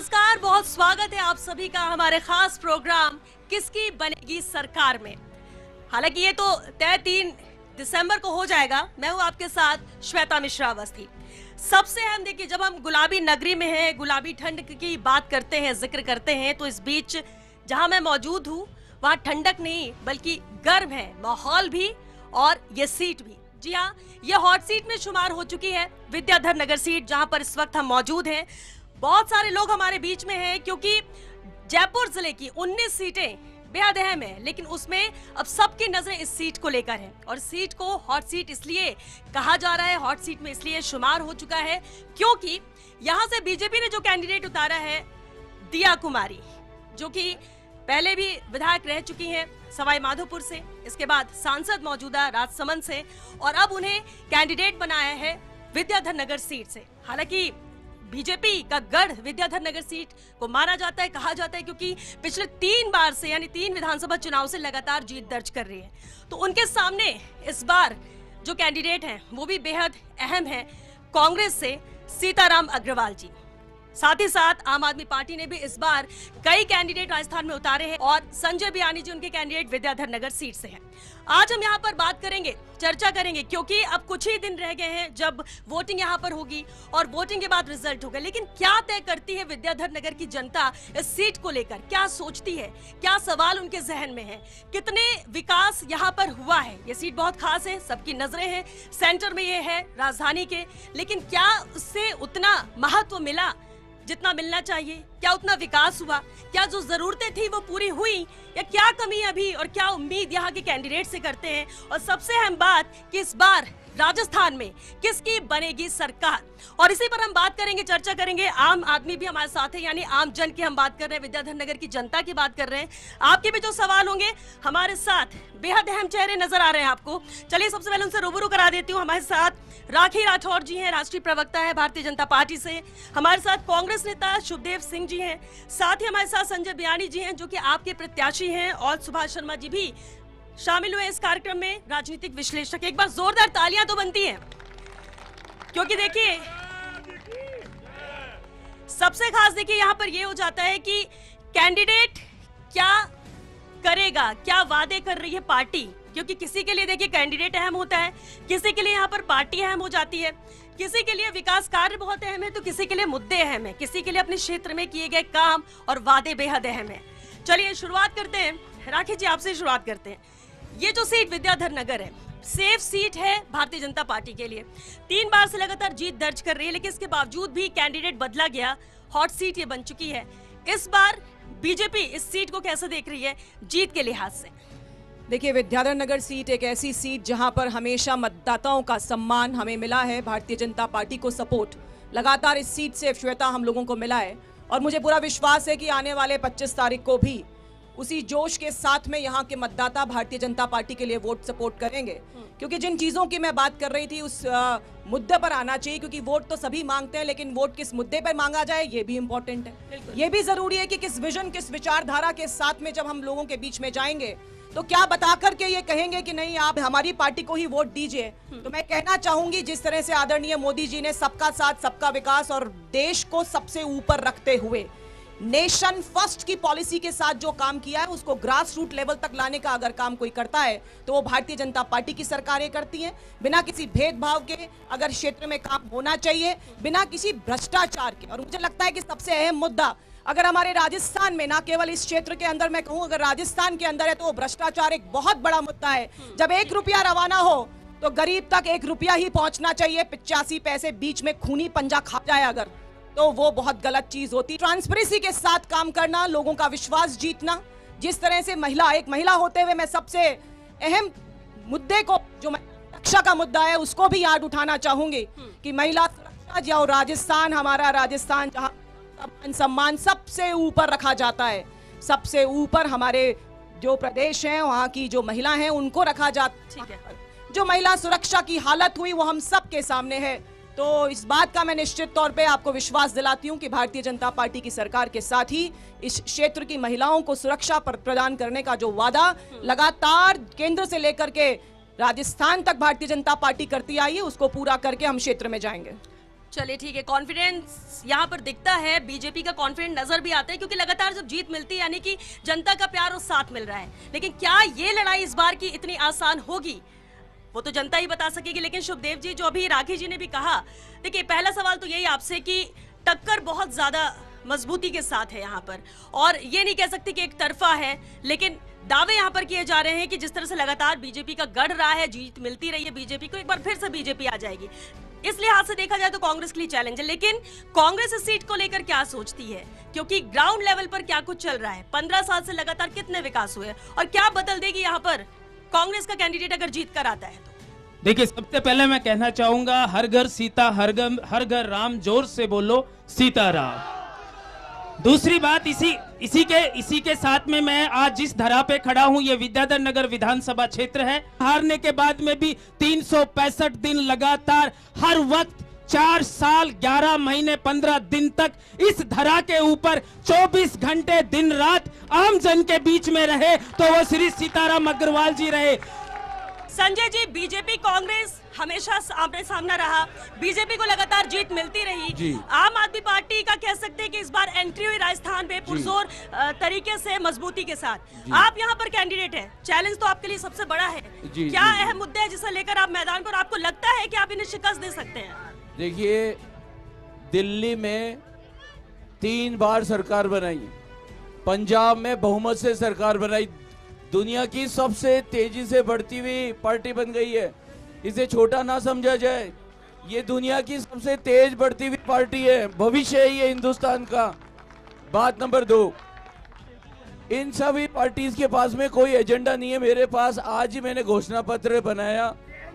नमस्कार, बहुत स्वागत है आप सभी का हमारे खास प्रोग्राम किसकी बनेगी सरकार में। हालांकि ये तो तय 3 दिसंबर को हो जाएगा। मैं हूँ आपके साथ श्वेता मिश्रा अवस्थी। सबसे अहम देखिए, जब हम गुलाबी नगरी में हैं, गुलाबी ठंड की बात करते हैं, जिक्र करते हैं, तो इस बीच जहां मैं मौजूद हूँ वहां ठंडक नहीं बल्कि गर्म है माहौल भी और ये सीट भी। जी हाँ, ये हॉट सीट में शुमार हो चुकी है विद्याधर नगर सीट, जहां पर इस वक्त हम मौजूद हैं। बहुत सारे लोग हमारे बीच में हैं क्योंकि जयपुर जिले की 19 सीटें बेहद अहम है, लेकिन उसमें अब सबकी नजरें इस सीट को लेकर है। और सीट को हॉट सीट इसलिए कहा जा रहा है, हॉट सीट में इसलिए शुमार हो चुका है क्योंकि यहां से बीजेपी ने जो कैंडिडेट उतारा है दिया कुमारी, जो कि पहले भी विधायक रह चुकी हैं सवाई माधोपुर से, इसके बाद सांसद मौजूदा राजसमंद से, और अब उन्हें कैंडिडेट बनाया है विद्याधर नगर सीट से। हालांकि बीजेपी का गढ़ विद्याधर नगर सीट को माना जाता है, कहा जाता है, क्योंकि पिछले 3 बार से यानी 3 विधानसभा चुनाव से लगातार जीत दर्ज कर रही है। तो उनके सामने इस बार जो कैंडिडेट हैं वो भी बेहद अहम है। कांग्रेस से सीताराम अग्रवाल जी, साथ ही साथ आम आदमी पार्टी ने भी इस बार कई कैंडिडेट राजस्थान में उतारे हैं और संजय बियानी जी उनके कैंडिडेट विद्याधर नगर सीट से हैं। आज हम यहाँ पर बात करेंगे, चर्चा करेंगे, क्योंकि अब कुछ ही दिन रह गए हैं जब वोटिंग यहाँ पर होगी और वोटिंग के बाद रिजल्ट होगा। लेकिन क्या तय करती है विद्याधर नगर की जनता इस सीट को लेकर, क्या सोचती है, क्या सवाल उनके जहन में है, कितने विकास यहाँ पर हुआ है। ये सीट बहुत खास है, सबकी नजरें हैं सेंटर में, ये है राजधानी के, लेकिन क्या उससे उतना महत्व मिला जितना मिलना चाहिए? क्या उतना विकास हुआ? क्या जो जरूरतें थी वो पूरी हुई, या क्या कमी अभी और क्या उम्मीद यहाँ के कैंडिडेट से करते हैं? और सबसे अहम बात कि इस बार राजस्थान में किसकी बनेगी सरकार, और इसी पर हम बात करेंगे, चर्चा करेंगे। आम आदमी भी हमारे साथ है, यानी आम जन की हम बात कर रहे हैं, विद्याधर नगर की जनता की बात कर रहे हैं। आपके भी जो सवाल होंगे हमारे साथ बेहद अहम चेहरे नजर आ रहे हैं आपको। चलिए सबसे पहले उनसे रूबरू करा देती हूँ। हमारे साथ राखी राठौर जी हैं, राष्ट्रीय प्रवक्ता है भारतीय जनता पार्टी से। हमारे साथ कांग्रेस नेता शुभदेव सिंह जी हैं, साथ ही हमारे साथ संजय बियानी जी हैं जो कि आपके प्रत्याशी हैं, और सुभाष शर्मा जी भी शामिल हुए इस कार्यक्रम में, राजनीतिक विश्लेषक। एक बार जोरदार तालियां तो बनती हैं, क्योंकि देखिए सबसे खास देखिए यहाँ पर ये हो जाता है कि कैंडिडेट क्या करेगा, क्या वादे कर रही है पार्टी, क्योंकि किसी के लिए देखिए कैंडिडेट अहम होता है, किसी के लिए यहाँ पर पार्टी अहम हो जाती है, किसी के लिए विकास कार्य बहुत अहम है, तो किसी के लिए मुद्दे अहम है, किसी के लिए अपने क्षेत्र में किए गए काम और वादे बेहद अहम है। चलिए शुरुआत करते हैं, राखी जी आपसे शुरुआत करते हैं। ये जो सीट विद्याधर नगर है, सेफ सीट है भारतीय जनता पार्टी के लिए, 3 बार से लगातार जीत दर्ज कर रही है, लेकिन इसके बावजूद भी कैंडिडेट बदला गया, हॉट सीट ये बन चुकी है। इस बार बीजेपी इस सीट को कैसे देख रही है जीत के लिहाज से? देखिए, विद्याधर नगर सीट एक ऐसी सीट जहां पर हमेशा मतदाताओं का सम्मान हमें मिला है, भारतीय जनता पार्टी को सपोर्ट लगातार इस सीट से श्वेता हम लोगों को मिला है, और मुझे पूरा विश्वास है कि आने वाले 25 तारीख को भी उसी जोश के साथ में यहाँ के मतदाता भारतीय जनता पार्टी के लिए वोट सपोर्ट करेंगे। क्योंकि जिन चीजों की मैं बात कर रही थी उस मुद्दे पर आना चाहिए, क्योंकि वोट तो सभी मांगते हैं, लेकिन वोट किस मुद्दे पर मांगा जाए ये भी इंपॉर्टेंट है। ये भी जरूरी है कि किस विजन, किस विचारधारा के साथ में जब हम लोगों के बीच में जाएंगे तो क्या बता करके ये कहेंगे कि नहीं आप हमारी पार्टी को ही वोट दीजिए। तो मैं कहना चाहूंगी, जिस तरह से आदरणीय मोदी जी ने सबका साथ सबका विकास और देश को सबसे ऊपर रखते हुए नेशन फर्स्ट की पॉलिसी के साथ जो काम किया है, उसको ग्रास रूट लेवल तक लाने का अगर काम कोई करता है तो वो भारतीय जनता पार्टी की सरकारें करती हैं। बिना किसी भेदभाव के अगर क्षेत्र में काम होना चाहिए, बिना किसी भ्रष्टाचार के। और मुझे लगता है कि सबसे अहम मुद्दा अगर हमारे राजस्थान में, ना केवल इस क्षेत्र के अंदर, मैं कहूं अगर राजस्थान के अंदर है, तो भ्रष्टाचार एक बहुत बड़ा मुद्दा है। जब 1 रुपया रवाना हो तो गरीब तक 1 रुपया ही पहुंचना चाहिए, 85 पैसे बीच में खूनी पंजा खा जाए अगर, तो वो बहुत गलत चीज होती। ट्रांसपेरेंसी के साथ काम करना, लोगों का विश्वास जीतना। जिस तरह से एक महिला होते हुए मैं सबसे अहम मुद्दे को, जो सुरक्षा का मुद्दा है, उसको भी याद उठाना चाहूंगी कि महिला सुरक्षा, जो राजस्थान, हमारा राजस्थान, जहाँ सम्मान सबसे ऊपर रखा जाता है, सबसे ऊपर हमारे जो प्रदेश हैं वहाँ की जो महिला हैं उनको रखा जाता है। जो महिला सुरक्षा की हालत हुई वो हम सब के सामने है। तो इस बात का मैं निश्चित तौर पे आपको विश्वास दिलाती हूं कि भारतीय जनता पार्टी की सरकार के साथ ही इस क्षेत्र की महिलाओं को सुरक्षा प्रदान करने का जो वादा लगातार केंद्र से लेकर के राजस्थान तक भारतीय जनता पार्टी करती आई है, उसको पूरा करके हम क्षेत्र में जाएंगे। चलिए ठीक है, कॉन्फिडेंस यहाँ पर दिखता है, बीजेपी का कॉन्फिडेंस नजर भी आता है, क्योंकि लगातार जब जीत मिलती है यानी कि जनता का प्यार और साथ मिल रहा है। लेकिन क्या ये लड़ाई इस बार की इतनी आसान होगी, वो तो जनता ही बता सकेगी। लेकिन शुभदेव जी, जो अभी राखी जी ने भी कहा, देखिए पहला सवाल तो यही आपसे कि टक्कर बहुत ज्यादा मजबूती के साथ है यहाँ पर, और ये नहीं कह सकती कि एक तरफा है, लेकिन दावे यहाँ पर किए जा रहे हैं कि जिस तरह से लगातार बीजेपी का गढ़ रहा है, जीत मिलती रही है बीजेपी को, एक बार फिर से बीजेपी आ जाएगी। इस लिहाज से देखा जाए तो कांग्रेस के लिए चैलेंज है। लेकिन कांग्रेस इस सीट को लेकर क्या सोचती है, क्योंकि ग्राउंड लेवल पर क्या कुछ चल रहा है, 15 साल से लगातार कितने विकास हुए, और क्या बदल देगी यहाँ पर कांग्रेस का कैंडिडेट अगर जीत कर आता है तो? देखिए, सबसे पहले मैं कहना चाहूंगा, हर घर सीता हर घर राम, जोर से बोलो सीताराम। दूसरी बात, इसी के साथ में मैं आज जिस धरा पे खड़ा हूं, ये विद्याधर नगर विधानसभा क्षेत्र है। हारने के बाद में भी 365 दिन लगातार हर वक्त 4 साल 11 महीने 15 दिन तक इस धरा के ऊपर 24 घंटे दिन रात आम जन के बीच में रहे, तो वो श्री सीताराम अग्रवाल जी रहे। संजय जी, बीजेपी कांग्रेस हमेशा आमने सामना रहा, बीजेपी को लगातार जीत मिलती रही। आम आदमी पार्टी का कह सकते हैं कि इस बार एंट्री हुई राजस्थान में पुरजोर तरीके से, मजबूती के साथ। आप यहाँ पर कैंडिडेट हैं, चैलेंज तो आपके लिए सबसे बड़ा है। क्या अहम मुद्दे हैं जिसे लेकर आप मैदान पर, आपको लगता है कि आप इन्हें शिकस्त दे सकते हैं? देखिए, दिल्ली में 3 बार सरकार बनाई, पंजाब में बहुमत से सरकार बनाई, दुनिया की सबसे तेजी से बढ़ती हुई पार्टी बन गई है। इसे छोटा ना समझा जाए, ये दुनिया की सबसे तेज बढ़ती हुई पार्टी है, भविष्य है ये हिंदुस्तान का। बात नंबर 2, इन सभी पार्टीज के पास में कोई एजेंडा नहीं है। मेरे पास आज ही मैंने घोषणा पत्र बनाया,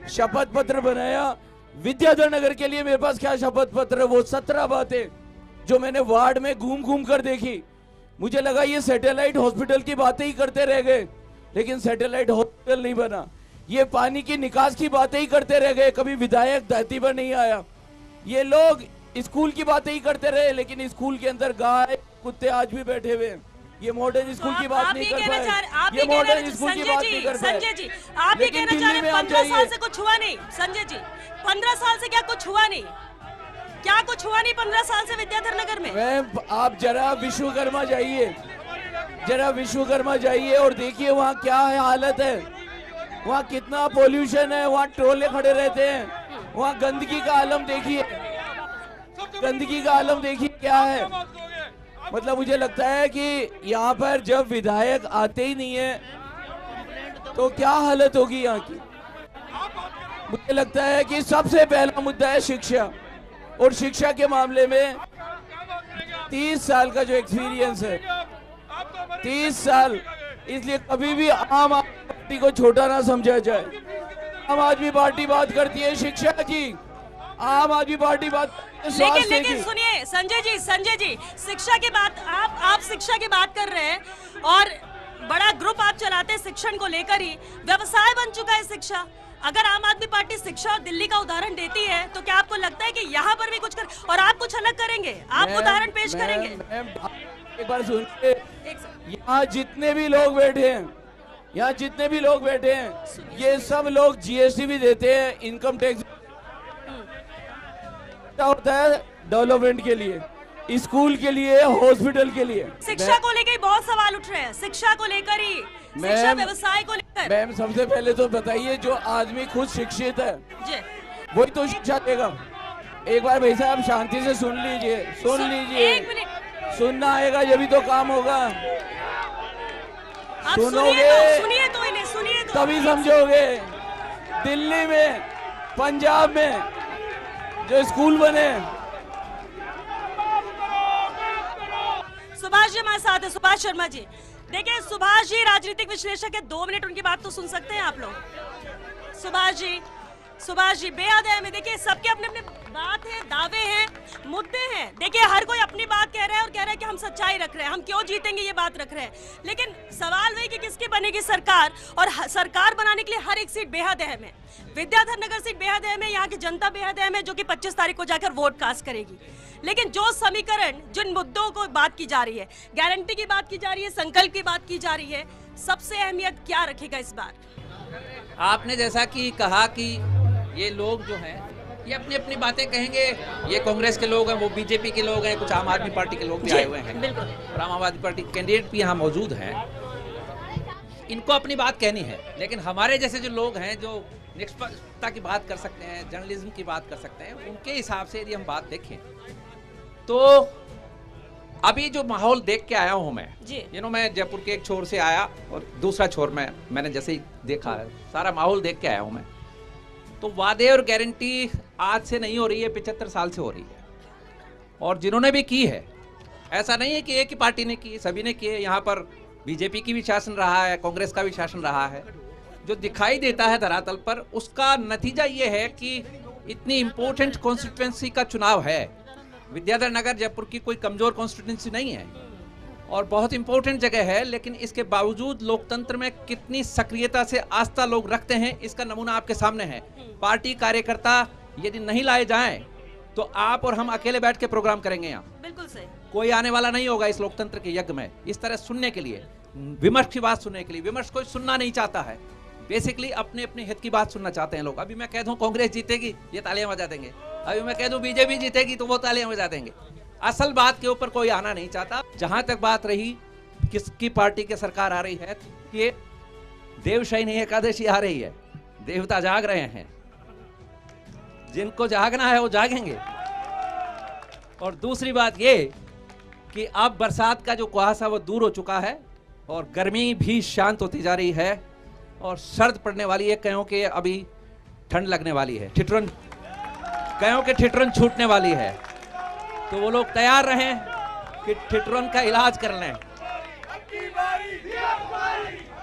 शपथ पत्र बनाया। विद्याधर नगर के लिए मेरे पास क्या शपथ पत्र है, वो 17 बातें जो मैंने वार्ड में घूम घूम कर देखी। मुझे लगा ये सैटेलाइट हॉस्पिटल की बातें ही करते रह गए, लेकिन सैटेलाइट हॉस्पिटल नहीं बना। ये पानी की निकास की बातें ही करते रह गए, कभी विधायक धरती पर नहीं आया। ये लोग स्कूल की बातें ही करते रहे, लेकिन स्कूल के अंदर गाय कुत्ते आज भी बैठे हुए हैं। ये मॉडर्न स्कूल की बात नहीं कर पाए, ये मॉडर्न स्कूल की बात नहीं कर पाए। संजय जी, आप ये कहना चाह रहे हैं 15 साल से कुछ हुआ नहीं? संजय जी, 15 साल से क्या कुछ हुआ नहीं? क्या कुछ हुआ नहीं 15 साल से विद्याधर नगर में? आप जरा विश्वकर्मा जाइए, जरा विश्वकर्मा जाइए और देखिए वहाँ क्या है हालत है, वहाँ कितना पोल्यूशन है, वहाँ टोले खड़े रहते हैं, वहाँ गंदगी का आलम देखिए, गंदगी का आलम देखिए क्या है। मतलब मुझे लगता है कि यहाँ पर जब विधायक आते ही नहीं है तो क्या हालत होगी यहाँ की। मुझे लगता है कि सबसे पहला मुद्दा है शिक्षा, और शिक्षा के मामले में 30 साल का जो एक्सपीरियंस है, 30 साल, इसलिए कभी भी आम आदमी पार्टी को छोटा ना समझा जाए। आम आदमी पार्टी बात करती है शिक्षा की, आम आदमी पार्टी बात लेकिन सुनिए संजय जी, शिक्षा की बात, आप शिक्षा की बात कर रहे हैं, और बड़ा ग्रुप आप चलाते हैं शिक्षण को लेकर ही, व्यवसाय बन चुका है शिक्षा। अगर आम आदमी पार्टी शिक्षा और दिल्ली का उदाहरण देती है, तो क्या आपको लगता है कि यहाँ पर भी कुछ कर, और आप कुछ अलग करेंगे, आप उदाहरण पेश करेंगे? एक बार सुनिए, यहाँ जितने भी लोग बैठे हैं, यहाँ जितने भी लोग बैठे हैं, ये सब लोग जीएसटी भी देते हैं, इनकम टैक्स होता है डेवलपमेंट के लिए, स्कूल के लिए, हॉस्पिटल के लिए। शिक्षा को लेकर बहुत सवाल उठ रहे हैं, शिक्षा को लेकर ही, शिक्षा व्यवसाय को लेकर। मैम, सबसे पहले तो बताइए, जो आदमी खुद शिक्षित है वही तो शिक्षा देगा। एक बार भाई साहब शांति से सुन लीजिए, एक मिनट, सुनना आएगा जब तो काम होगा। सुनिए तो तभी समझोगे। दिल्ली में, पंजाब में जो स्कूल बने। सुभाष जी हमारे साथ है, सुभाष शर्मा जी। देखिए सुभाष जी राजनीतिक विश्लेषक है, 2 मिनट उनकी बात तो सुन सकते हैं आप लोग। सुभाष जी बेहद है। देखिए सबके अपने अपने बात है, दावे हैं, मुद्दे हैं। देखिए हर कोई अपनी बात कह रहा है और कह रहा है कि हम सच्चाई रख रहे हैं, हम क्यों जीतेंगे ये बात रख रहे हैं। लेकिन सवाल वही कि किसकी बनेगी सरकार, और सरकार बनाने के लिए हर एक सीट बेहद अहम है। विद्याधर नगर सीट बेहद अहम है, यहाँ की जनता बेहद अहम है, जो कि 25 तारीख को जाकर वोट कास्ट करेगी। लेकिन जो समीकरण, जिन मुद्दों को बात की जा रही है, गारंटी की बात की जा रही है, संकल्प की बात की जा रही है, सबसे अहमियत क्या रखेगा इस बार? आपने जैसा कि कहा कि ये लोग जो हैं ये अपनी अपनी बातें कहेंगे। ये कांग्रेस के लोग हैं, वो बीजेपी के लोग हैं, कुछ आम आदमी पार्टी के लोग भी आए हुए हैं, बिल्कुल। और आम आदमी पार्टी के कैंडिडेट भी यहाँ मौजूद हैं। इनको अपनी बात कहनी है, लेकिन हमारे जैसे जो लोग हैं जो निष्पक्षता की बात कर सकते हैं, जर्नलिज्म की बात कर सकते हैं, उनके हिसाब से यदि हम बात देखें तो अभी जो माहौल देख के आया हूं मैं, मैं जयपुर के एक छोर से आया और दूसरा छोर में मैंने जैसे ही देखा है, सारा माहौल देख के आया हूं मैं, तो वादे और गारंटी आज से नहीं हो रही है, 75 साल से हो रही है। और जिन्होंने भी की है, ऐसा नहीं है कि एक ही पार्टी ने की, सभी ने किए। यहाँ पर बीजेपी की भी शासन रहा है, कांग्रेस का भी शासन रहा है। जो दिखाई देता है धरातल पर, उसका नतीजा ये है कि इतनी इंपॉर्टेंट कॉन्स्टिट्यूएंसी का चुनाव है। विद्याधर नगर जयपुर की कोई कमजोर कॉन्स्टिट्यूएंसी नहीं है और बहुत इंपॉर्टेंट जगह है, लेकिन इसके बावजूद लोकतंत्र में कितनी सक्रियता से आस्था लोग रखते हैं, इसका नमूना आपके सामने है। पार्टी कार्यकर्ता यदि नहीं लाए जाएं तो आप और हम अकेले बैठ के प्रोग्राम करेंगे यहाँ, बिल्कुल सही। कोई आने वाला नहीं होगा इस लोकतंत्र के यज्ञ में इस तरह सुनने के लिए, विमर्श की बात सुनने के लिए। विमर्श कोई सुनना नहीं चाहता है, बेसिकली अपने अपने हित की बात सुनना चाहते हैं लोग। अभी मैं कह दूं कांग्रेस जीतेगी, ये तालियां बजा देंगे। अभी मैं कह दूं बीजेपी जीतेगी तो वो तालियां बजा देंगे। असल बात के ऊपर कोई आना नहीं चाहता। जहां तक बात रही किसकी पार्टी की सरकार आ रही है, ये देवशयनी एकादशी आ रही है, देवता जाग रहे हैं, जिनको जागना है वो जागेंगे। और दूसरी बात ये कि अब बरसात का जो कुहासा वो दूर हो चुका है और गर्मी भी शांत होती जा रही है और सर्द पड़ने वाली है। कहों के अभी ठंड लगने वाली है, ठिठुरन, कहों के ठिठुरन छूटने वाली है, तो वो लोग तैयार रहें कि ठिठुरन का इलाज कर लें।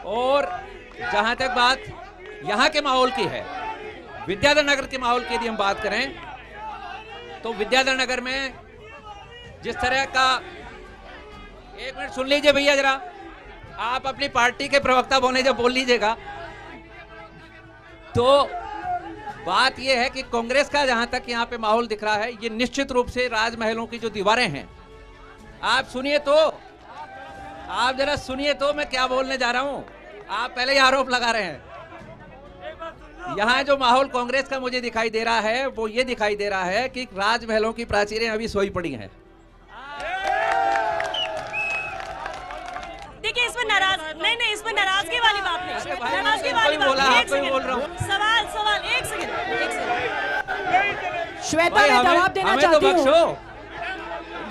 और जहां तक बात यहां के माहौल की है, विद्याधर नगर के माहौल की यदि हम बात करें तो विद्याधर नगर में जिस तरह का, एक मिनट सुन लीजिए भैया जरा, आप अपनी पार्टी के प्रवक्ता बोले जब बोल लीजिएगा। तो बात यह है कि कांग्रेस का जहां तक यहां पे माहौल दिख रहा है, ये निश्चित रूप से राजमहलों की जो दीवारें हैं, आप सुनिए तो, आप जरा सुनिए तो मैं क्या बोलने जा रहा हूं। आप पहले ही आरोप लगा रहे हैं। यहां जो माहौल कांग्रेस का मुझे दिखाई दे रहा है वो ये दिखाई दे रहा है कि राजमहलों की प्राचीरें अभी सोई पड़ी हैं। देखिए इसमें नहीं, इसमें नाराजगी वाली बात नहीं, नाराजगी वाली बात बोला, नहीं। आपको ही बोल रहा हूं। सवाल एक सेकंड। श्वेता मैं जवाब देना चाहती हूँ। हूँ।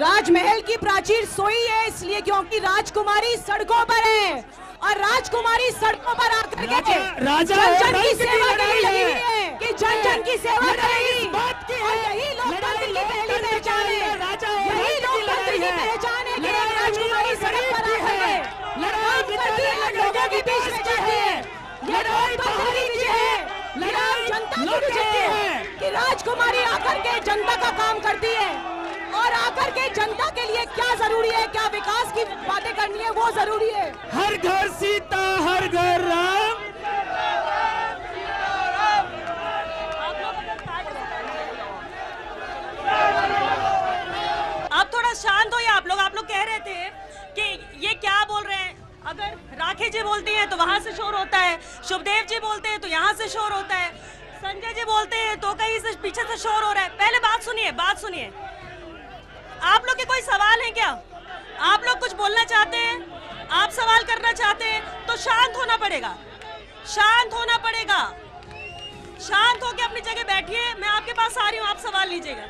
राजमहल की प्राचीर सोई है इसलिए क्योंकि राजकुमारी सड़कों पर है और राजकुमारी सड़कों पर आकर के जन की सेवा करने लगी है कि जन की सेवा करेगी। और यही लोकतंत्र की पहली पहचान है, यही लोकतंत्र की पहचान है कि राजकुमारी सड़क पर आकर के लोगों के बीच में जाती है। ये लोकतंत्र की विजय है, ये जनता की विजय है कि राजकुमारी आकर के जनता का काम करती है और आकर के जनता के लिए क्या जरूरी है, क्या विकास की बातें करनी है वो जरूरी है। हर घर सीता हर घर राम। आप थोड़ा शांत होइए। आप लोग कह रहे थे कि ये क्या बोल रहे हैं। अगर राखी जी बोलती हैं तो वहां से शोर होता है, शुभदेव जी बोलते हैं तो यहाँ से शोर होता है, संजय जी बोलते हैं तो कहीं से पीछे से शोर हो रहा है। पहले बात सुनिए। आप लोग के कोई सवाल है क्या? आप लोग कुछ बोलना चाहते हैं, आप सवाल करना चाहते हैं तो शांत होना पड़ेगा, शांत होकर अपनी जगह बैठिए। मैं आपके पास आ रही हूँ, आप सवाल लीजिएगा,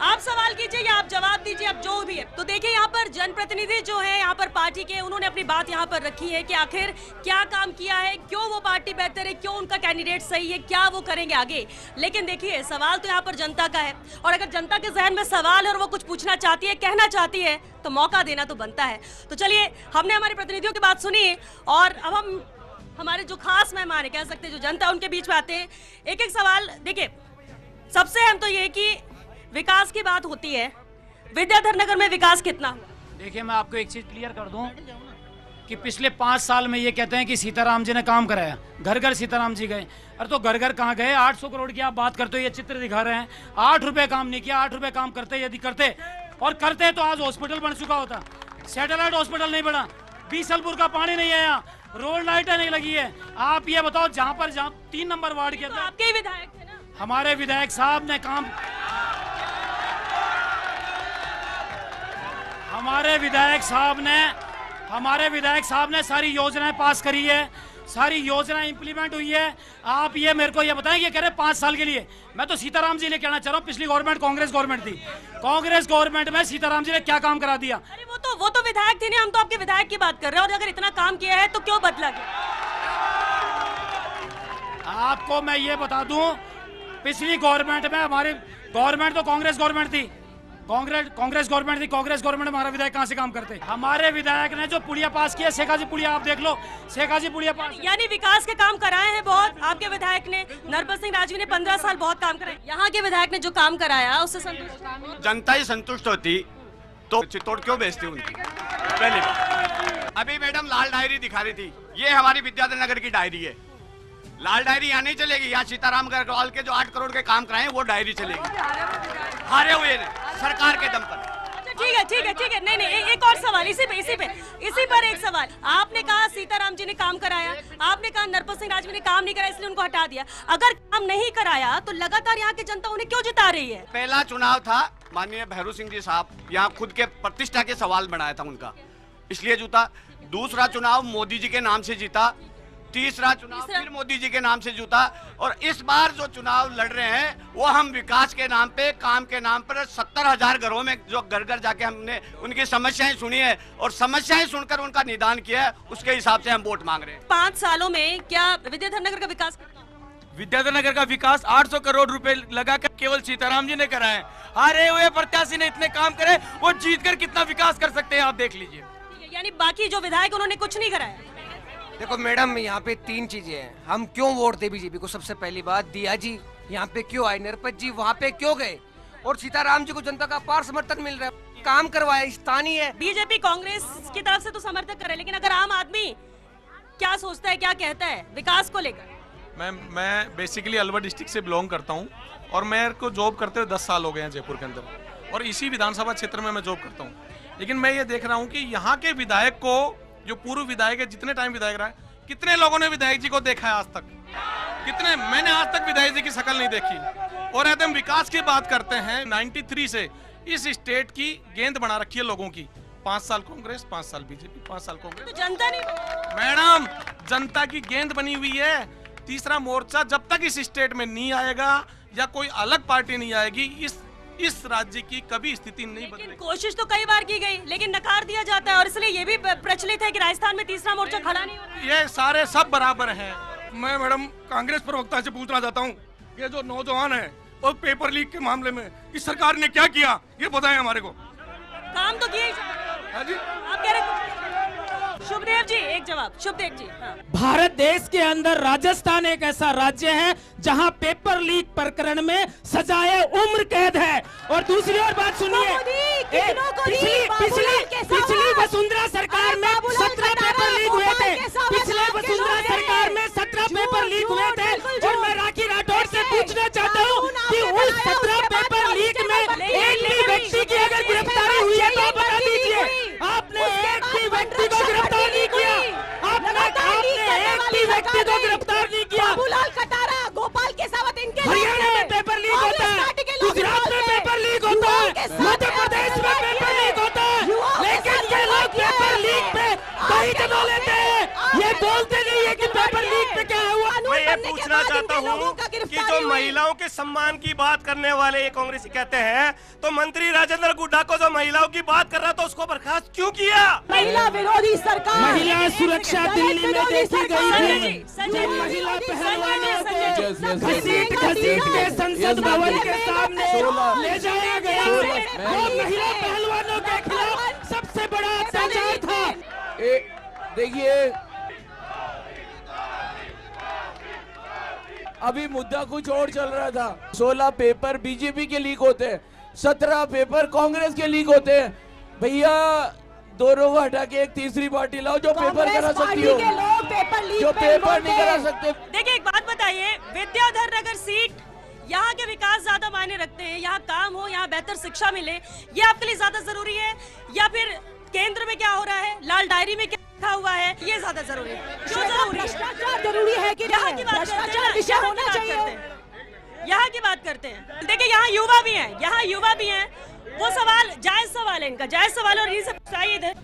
आप सवाल कीजिए या आप जवाब दीजिए, आप जो भी है। तो देखिए यहाँ पर जनप्रतिनिधि जो है यहाँ पर पार्टी के, उन्होंने अपनी बात यहाँ पर रखी है कि आखिर क्या काम किया है, क्यों वो पार्टी बेहतर है, क्यों उनका कैंडिडेट सही है, क्या वो करेंगे आगे। लेकिन देखिए सवाल तो यहाँ पर जनता का है और अगर जनता के जहन में सवाल है और वो कुछ पूछना चाहती है, कहना चाहती है तो मौका देना तो बनता है। तो चलिए, हमने हमारे प्रतिनिधियों की बात सुनी और अब हम हमारे जो खास मेहमान है, कह सकते हैं जो जनता, उनके बीच में आते हैं। एक सवाल देखिए, सबसे अहम तो ये कि विकास की बात होती है, विद्याधर नगर में विकास कितना हुआ? देखिए मैं आपको एक चीज क्लियर कर दूं कि पिछले 5 साल में ये कहते हैं कि सीताराम जी ने काम कराया, घर घर सीताराम जी गए। अरे तो घर घर कहाँ गए? 800 करोड़ की आप बात करते हो, ये चित्र दिखा रहे हैं। 8 रुपए काम नहीं किया। 8 रुपए काम करते यदि करते और करते तो आज हॉस्पिटल बन चुका होता। सैटेलाइट हॉस्पिटल नहीं बना, बीसलपुर का पानी नहीं आया, रोड लाइटें नहीं लगी है। आप ये बताओ, जहाँ 3 नंबर वार्ड के तो आपके ही विधायक थे ना? हमारे विधायक साहब ने काम, हमारे विधायक साहब ने सारी योजनाएं पास करी है, सारी योजनाएं इंप्लीमेंट हुई है। आप ये मेरे को ये बताएं, ये कह रहे 5 साल के लिए। मैं तो सीताराम जी ने कहना चाह रहा हूँ, पिछली गवर्नमेंट कांग्रेस गवर्नमेंट थी, कांग्रेस गवर्नमेंट में सीताराम जी ने क्या काम करा दिया? अरे वो तो विधायक थे ना, हम तो आपके विधायक की बात कर रहे हैं। और अगर इतना काम किया है तो क्यों बदला गया? आपको मैं ये बता दूं, पिछली गवर्नमेंट में हमारी गवर्नमेंट तो कांग्रेस गवर्नमेंट थी, कांग्रेस गवर्नमेंट में हमारा विधायक कहां से काम करते? हमारे विधायक ने जो पुलिया पास किया, शेखाजी पुलिया, आप देख लो, शेखाजी पुलिया पास। यानी विकास के काम कराए हैं बहुत आपके विधायक ने। नरपत सिंह राजवी ने 15 साल बहुत काम कराए। यहाँ के विधायक ने जो काम कराया उससे संतुष्ट? जनता ही संतुष्ट होती तो चित्तौड़ क्यों बेचती उनकी? पहली बात। अभी मैडम लाल डायरी दिखा रही थी, ये हमारी विद्याधर नगर की डायरी है। लाल डायरी यहाँ नहीं चलेगी, यहाँ सीताराम अग्रवाल के जो 8 करोड़ के काम कराए वो डायरी चलेगी, हारे हुए सरकार के दम पर। ठीक है। नहीं, एक और सवाल इसी पर एक सवाल। आपने कहा सीताराम जी ने काम कराया, आपने कहा नरपत सिंह राजवी ने काम नहीं कराया इसलिए उनको हटा दिया। अगर काम नहीं कराया तो लगातार यहाँ की जनता उन्हें क्यों जिता रही है? पहला चुनाव था, माननीय भैरू सिंह जी साहब यहाँ खुद के प्रतिष्ठा के सवाल बनाया था उनका, इसलिए जीता। दूसरा चुनाव मोदी जी के नाम से जीता, तीसरा चुनाव फिर मोदी जी के नाम से जीता, और इस बार जो चुनाव लड़ रहे हैं वो हम विकास के नाम पे, काम के नाम पर 70,000 घरों में जो घर घर जाके हमने उनकी समस्याएं सुनी है और समस्याएं सुनकर उनका निदान किया है, उसके हिसाब से हम वोट मांग रहे हैं। 5 सालों में क्या विद्याधर नगर का विकास? विद्याधर नगर का विकास 800 करोड़ रुपए लगाकर केवल सीताराम जी ने कराए। हारे हुए प्रत्याशी ने इतने काम करे, वो जीतकर कितना विकास कर सकते हैं आप देख लीजिए। यानी बाकी जो विधायक उन्होंने कुछ नहीं कराया? देखो मैडम, यहाँ पे 3 चीजें हैं। हम क्यों वोट दे बीजेपी को? सबसे पहली बात, दिया जी यहाँ पे क्यों आए, नरपत जी वहाँ पे क्यों गए, और सीताराम जी को जनता का अपार समर्थन मिल रहा है, काम करवाया, स्थानीय है। बीजेपी कांग्रेस की तरफ से तो समर्थन करे, लेकिन अगर आम आदमी क्या सोचता है, क्या कहता है विकास को लेकर? मैं बेसिकली अलवर डिस्ट्रिक्ट से बिलोंग करता हूँ और मेरे को जॉब करते हुए 10 साल हो गए हैं जयपुर के अंदर, और इसी विधानसभा क्षेत्र में मैं जॉब करता हूँ। लेकिन मैं ये देख रहा हूँ कि यहाँ के विधायक को, जो पूर्व विधायक है, जितने टाइम विधायक रहा है, कितने लोगों ने विधायक जी को देखा है आज तक? कितने? मैंने आज तक विधायक जी की शक्ल नहीं देखी। और यदि हम विकास की बात करते हैं, 93 से इस स्टेट की गेंद बना रखी है लोगों की, 5 साल कांग्रेस, 5 साल बीजेपी, 5 साल कांग्रेस। तो जनता नहीं, मैडम जनता की गेंद बनी हुई है। तीसरा मोर्चा जब तक इस स्टेट में नहीं आएगा या कोई अलग पार्टी नहीं आएगी, इस राज्य की कभी स्थिति नहीं बदलेगी। कोशिश तो कई बार की गई लेकिन नकार दिया जाता है, और इसलिए ये भी प्रचलित है कि राजस्थान में तीसरा मोर्चा खड़ा नहीं हो रहा। ये सारे सब बराबर हैं। मैं मैडम कांग्रेस प्रवक्ता से पूछना चाहता हूँ, ये जो नौजवान है और पेपर लीक के मामले में इस सरकार ने क्या किया, ये बताएं हमारे को। काम तो किए जी, आप कह रहे। शुभदेव जी एक जवाब। शुभदेव जी, हाँ। भारत देश के अंदर राजस्थान एक ऐसा राज्य है जहां पेपर लीक प्रकरण में सजाए उम्र कैद है। और दूसरी और बात सुनिए, पिछली वसुंधरा सरकार में 17 पेपर लीक हुए थे, पिछले वसुंधरा सरकार में 17 पेपर लीक हुए थे। और मैं राखी राठौर से पूछना चाहता हूँ कि उस 17 पेपर लीक में एक भी व्यक्ति की अगर गिरफ्तारी हुई है तो आप बता दीजिए। आपने एक भी व्यक्ति को गिरफ्तार नहीं किया, आपने एक भी व्यक्ति को गिरफ्तार नहीं किया। बाबूलाल कटारा, गोपाल केसावत, इनके हरियाणा में पेपर लीक होता है, गुजरात में पेपर लीक होता है, मध्य प्रदेश में पेपर लीक होता है, लेकिन ये लोग पेपर लीक पे कहीं दबा लेते हैं। ये बोलते नहीं है कि पेपर लीक पे क्या हुआ। मैं ये पूछना चाहता हूँ कि जो महिलाओं के सम्मान की बात करने वाले ये कांग्रेसी कहते हैं, तो मंत्री राजेंद्र गुड्डा को जो महिलाओं की बात कर रहा था उसको बर्खास्त क्यों किया? महिला विरोधी सरकार, महिला सुरक्षा दिल्ली में देखी गई थी, जब महिला पहलवानों को घसीट के संसद भवन के सामने ले जाया गया। वो महिला पहलवानों के खिलाफ सबसे बड़ा अत्याचार था। देखिए, अभी मुद्दा कुछ और चल रहा था। 16 पेपर बीजेपी के लीक होते हैं, 17 पेपर कांग्रेस के लीक होते हैं। भैया दोनों को हटा के एक तीसरी पार्टी लाओ जो पेपर करा सकती हो, जो पेपर नहीं करा सकते। देखिए एक बात बताइए, विद्याधर नगर सीट, यहाँ के विकास ज्यादा मायने रखते हैं, यहाँ काम हो, यहाँ बेहतर शिक्षा मिले, ये आपके लिए ज्यादा जरूरी है, या फिर केंद्र में क्या हो रहा है, लाल डायरी में क्या लिखा हुआ है, ये ज्यादा जरूरी है? क्यों जरूरी है? भ्रष्टाचार जरूरी है कि यहाँ की बात करते हैं, विषय होना चाहिए। यहाँ की बात करते हैं। देखिए यहाँ युवा भी हैं, यहाँ युवा भी हैं। वो सवाल जायज सवाल है इनका, जायज सवाल और इनसे पूछाइए इधर।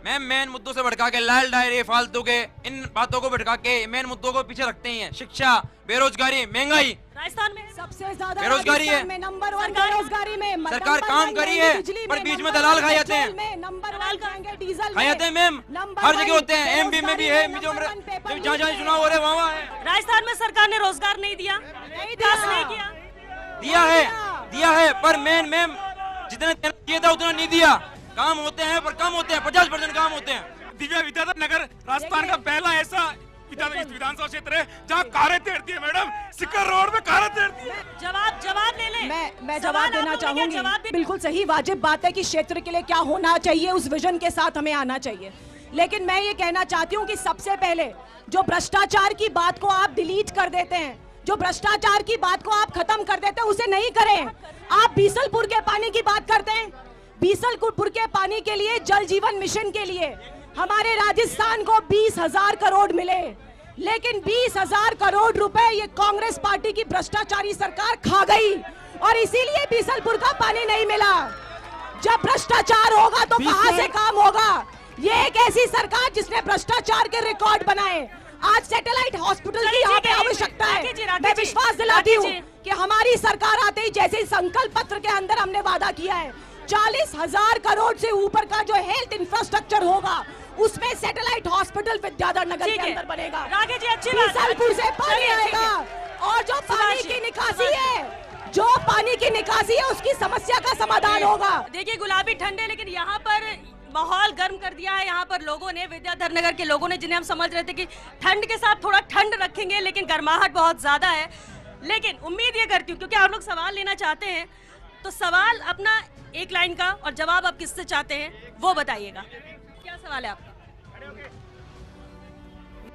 मैम मेन मुद्दों से भटका के लाल डायरी फालतू के इन बातों को भटका के मेन मुद्दों को पीछे रखते हैं। शिक्षा, बेरोजगारी, महंगाई। राजस्थान में सबसे ज्यादा बेरोजगारी है। में नंबर 1 बेरोजगारी में सरकार काम करी है पर बीच में दलाल खाए जाते हैं, नंबर 1 खाएंगे डीजल खाए जाते हैं मैम। हर जगह होते हैं, एमपी में भी है, जहाँ जहाँ चुनाव हो रहे हैं वहाँ है। राजस्थान में सरकार ने रोजगार नहीं दिया, विकास नहीं किया। दिया है पर मेन मैम जितना किया था उतना नहीं दिया। काम होते हैं पर कम होते हैं, 50% काम होते हैं। दिव्या विद्याधर नगर राजस्थान का पहला ऐसा विधानसभा क्षेत्र है जहाँ कारें तैरती है मैडम। सिक्कर रोड में कारें तैरती है। जवाब ले लें। मैं जवाब देना चाहूंगी। बिल्कुल सही वाजिब बात है कि क्षेत्र के लिए क्या होना चाहिए उस विजन के साथ हमें आना चाहिए, लेकिन मैं ये कहना चाहती हूँ कि सबसे पहले जो भ्रष्टाचार की बात को आप डिलीट कर देते हैं, जो भ्रष्टाचार की बात को आप खत्म कर देते हैं, उसे नहीं करें। आप बीसलपुर के पानी की बात करते हैं, बीसलपुर के पानी के लिए जल जीवन मिशन के लिए हमारे राजस्थान को 20,000 करोड़ मिले, लेकिन 20,000 करोड़ रुपए ये कांग्रेस पार्टी की भ्रष्टाचारी सरकार खा गई और इसीलिए बीसलपुर का पानी नहीं मिला। जब भ्रष्टाचार होगा तो कहां से काम होगा? ये एक ऐसी सरकार जिसने भ्रष्टाचार के रिकॉर्ड बनाए। आज सैटेलाइट हॉस्पिटल की यहाँ पे आवश्यकता है। मैं विश्वास दिलाती हूँ कि हमारी सरकार आते ही जैसे संकल्प पत्र के अंदर हमने वादा किया है 40,000 करोड़ से ऊपर का जो हेल्थ इंफ्रास्ट्रक्चर होगा उसमें सैटेलाइट हॉस्पिटल विद्याधर नगर के अंदर बनेगा। राघव जी अच्छी बात है। बीसलपुर से पानी आएगा और जो पानी की निकासी है उसकी समस्या का समाधान होगा। देखिए गुलाबी ठंडे, लेकिन यहाँ पर माहौल गर्म कर दिया है। यहाँ पर लोगों ने, विद्याधर नगर के लोगों ने, जिन्हें हम समझ रहे थे कि ठंड के साथ थोड़ा ठंड रखेंगे, लेकिन गर्माहट बहुत ज्यादा है। लेकिन उम्मीद ये करती हूँ क्योंकि आप लोग सवाल लेना चाहते हैं, तो सवाल अपना एक लाइन का और जवाब आप किससे चाहते हैं वो बताइएगा। क्या सवाल है आपका?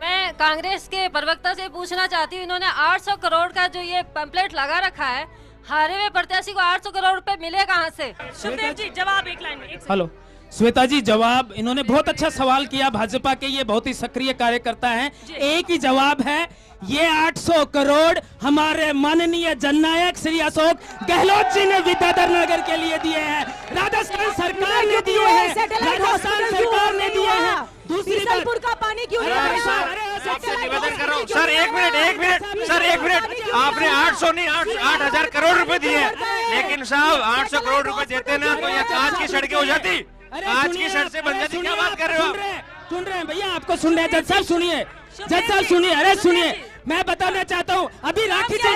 मैं कांग्रेस के प्रवक्ता से पूछना चाहती हूँ, इन्होंने 800 करोड़ का जो ये पैम्पलेट लगा रखा है, हारे हुए प्रत्याशी को 800 करोड़ रुपए मिले कहाँ से? सुखदेव जी जवाब एक लाइन में। हेलो श्वेता जी, जवाब इन्होंने बहुत अच्छा सवाल किया। भाजपा के ये बहुत ही सक्रिय कार्यकर्ता हैं। एक ही जवाब है, ये 800 करोड़ हमारे माननीय जननायक श्री अशोक गहलोत जी ने विद्याधर नगर के लिए दिए हैं, राजस्थान सरकार ने दिए हैं, राजस्थान सरकार ने दिए हैं। दूसरी बात, का पानी क्यों निवेदन कर रहा हूँ सर, एक मिनट आपने 800 नहीं 8,000 करोड़ रुपए दिए, लेकिन साहब 800 करोड़ रुपए देते ना तो ये कांच की सड़कें हो जाती, कांच की सड़क से बन जाती। क्या बात कर रहे हो? सुन रहे हैं भैया, आपको सुन रहे हैं। जज साहब सुनिए, जज साहब सुनिए, अरे सुनिए, मैं बताना चाहता हूँ। अभी राखी जी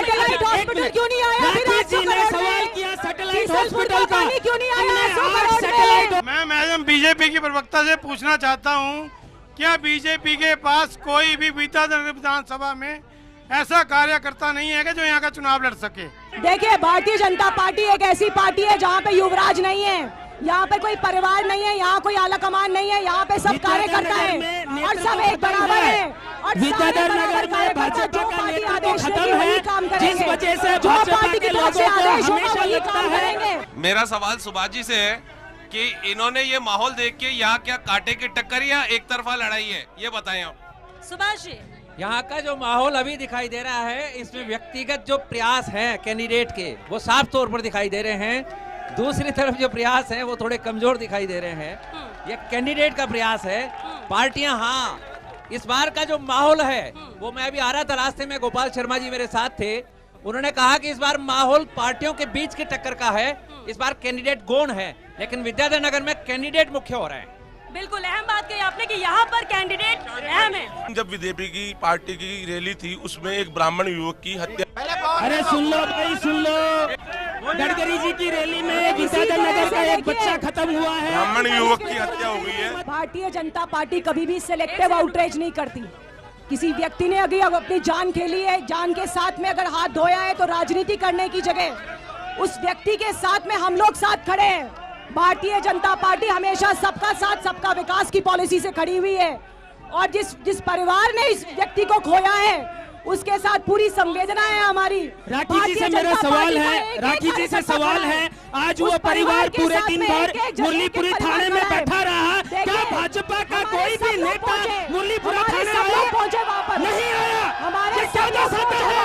ने सवाल किया सैटेलाइट हॉस्पिटल का, क्यों नहीं आया? सैटेलाइट। मैं मैडम बीजेपी की प्रवक्ता से पूछना चाहता हूँ, क्या बीजेपी के पास कोई भी विद्याधर विधानसभा में ऐसा कार्यकर्ता नहीं है कि जो यहाँ का चुनाव लड़ सके? देखिए, भारतीय जनता पार्टी एक ऐसी पार्टी है जहाँ पे युवराज नहीं है, यहाँ पे कोई परिवार नहीं है, यहाँ कोई आला कमान नहीं है, यहाँ पे सब कार्यकर्ता है और सब एक बराबर है। और विद्याधर नगर में भाजपा का नेतृत्व खत्म है, जिस वजह से भाजपा के लोगों को हमेशा लगता है। मेरा सवाल सुभाष जी से है कि इन्होंने ये माहौल देख के यहाँ क्या कांटे की टक्कर या एक तरफा लड़ाई है, ये बताएं आप। सुभाष जी, यहाँ का जो माहौल अभी दिखाई दे रहा है, इसमें व्यक्तिगत जो प्रयास हैं कैंडिडेट के वो साफ तौर पर दिखाई दे रहे हैं। दूसरी तरफ जो प्रयास हैं वो थोड़े कमजोर दिखाई दे रहे हैं। ये कैंडिडेट का प्रयास है। पार्टियां, हाँ, इस बार का जो माहौल है वो, मैं अभी आ रहा था रास्ते में, गोपाल शर्मा जी मेरे साथ थे, उन्होंने कहा कि इस बार माहौल पार्टियों के बीच की टक्कर का है। इस बार कैंडिडेट गौण है, लेकिन विद्याधर नगर में कैंडिडेट मुख्य हो रहे हैं। बिल्कुल अहम बात कही आपने कि यहाँ पर कैंडिडेट अहम है। जब बीजेपी की पार्टी की रैली थी उसमें एक ब्राह्मण युवक की हत्या। अरे सुन लो भाई, सुन लो, गडकरी जी की रैली में विद्याधर नगर का एक बच्चा खत्म हुआ है, ब्राह्मण युवक की हत्या हो गई है। भारतीय जनता पार्टी कभी भी सिलेक्टिव आउटरीच नहीं करती। किसी व्यक्ति ने अभी अपनी जान खेली है, जान के साथ में अगर हाथ धोया है तो राजनीति करने की जगह उस व्यक्ति के साथ में हम लोग साथ खड़े हैं। भारतीय जनता पार्टी हमेशा सबका साथ सबका विकास की पॉलिसी से खड़ी हुई है और जिस परिवार ने इस व्यक्ति को खोया है उसके साथ पूरी संवेदना है हमारी। राखी जी से मेरा सवाल है, राखी जी से सवाल है, आज वो परिवार पूरे दिन भर मुरलीपुरी थाने में बैठा रहा। क्या भाजपा का कोई भी नेता मुरलीपुरा थाने आया? नहीं आया। ये क्या दर्शाता है?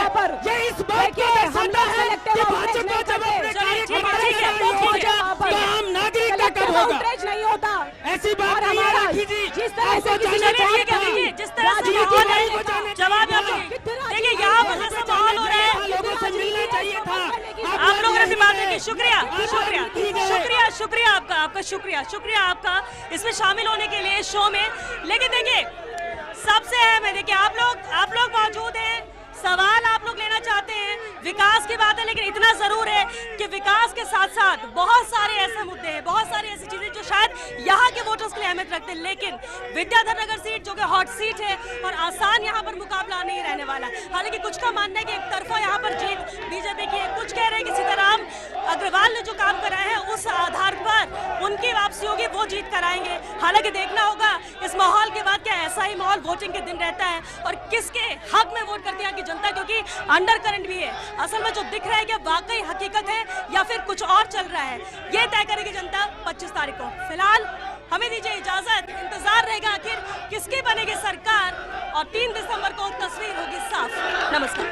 ये इस बात को दर्शाता है कि भाजपा जब अपने कार्यकर्ता नहीं पहुंचा तो आम नागरिक का कब होगा? नहीं होता। ऐसी बात नहीं है राखी जी। जिस तरह से जिस तरह से माहौल है, जवाब देखिए यहाँ पर जैसा माहौल हो रहा है, लोगों से मिलना चाहिए था। आप लोगों ने भी बात की। शुक्रिया शुक्रिया शुक्रिया शुक्रिया आपका शुक्रिया आपका इसमें शामिल होने के लिए शो में। लेकिन देखिए सबसे अहम है, देखिए आप लोग मौजूद हैं, सवाल आप लोग लेना चाहते हैं, विकास की बात है, लेकिन इतना जरूर है कि विकास के साथ साथ बहुत सारे ऐसे मुद्दे हैं, बहुत सारी ऐसी चीजें जो शायद यहाँ के वोटर्स के लिए अहमियत रखते हैं। लेकिन विद्याधर नगर सीट जो कि हॉट सीट है और आसान यहाँ पर मुकाबला नहीं रहने वाला। हालांकि कुछ का मानना है कि एक तरफा यहाँ पर जीत बीजेपी की है, कुछ कह रहे हैं कि सीताराम अग्रवाल ने जो काम कराया है उस आधार पर उनकी वापसी होगी, वो जीत कर आएंगे। हालांकि देखना होगा इस माहौल के बाद क्या ऐसा ही माहौल वोटिंग के दिन रहता है और किसके हक में वोट करती है जनता, क्योंकि अंडर करंट भी है। असल में जो दिख रहा है कि वाकई हकीकत है या फिर कुछ और चल रहा है, ये तय करेगी जनता 25 तारीख को। फिलहाल हमें दीजिए इजाजत, इंतजार रहेगा आखिर किसकी बनेगी सरकार और 3 दिसंबर को तस्वीर होगी साफ। नमस्कार।